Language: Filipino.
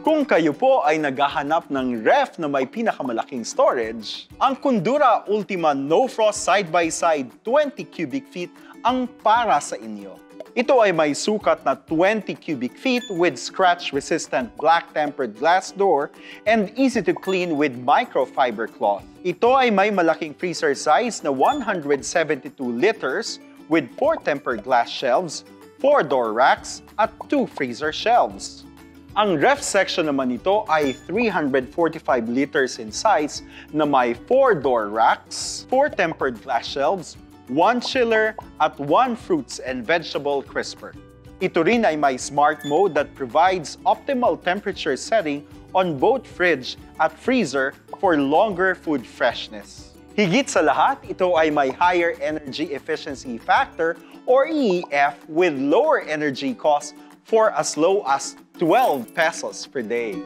Kung kayo po ay naghahanap ng ref na may pinakamalaking storage, ang Condura Ultima No Frost Side-by-Side 20 cubic feet ang para sa inyo. Ito ay may sukat na 20 cubic feet with scratch-resistant black-tempered glass door and easy to clean with microfiber cloth. Ito ay may malaking freezer size na 172 liters with 4 tempered glass shelves, 4 door racks, at 2 freezer shelves. Ang ref section naman nito ay 345 liters in size na may 4 door racks, 4 tempered glass shelves, 1 chiller, at 1 fruits and vegetable crisper. Ito rin ay may smart mode that provides optimal temperature setting on both fridge at freezer for longer food freshness. Higit sa lahat, ito ay may higher energy efficiency factor or EEF with lower energy costs for as low as 12 pesos per day.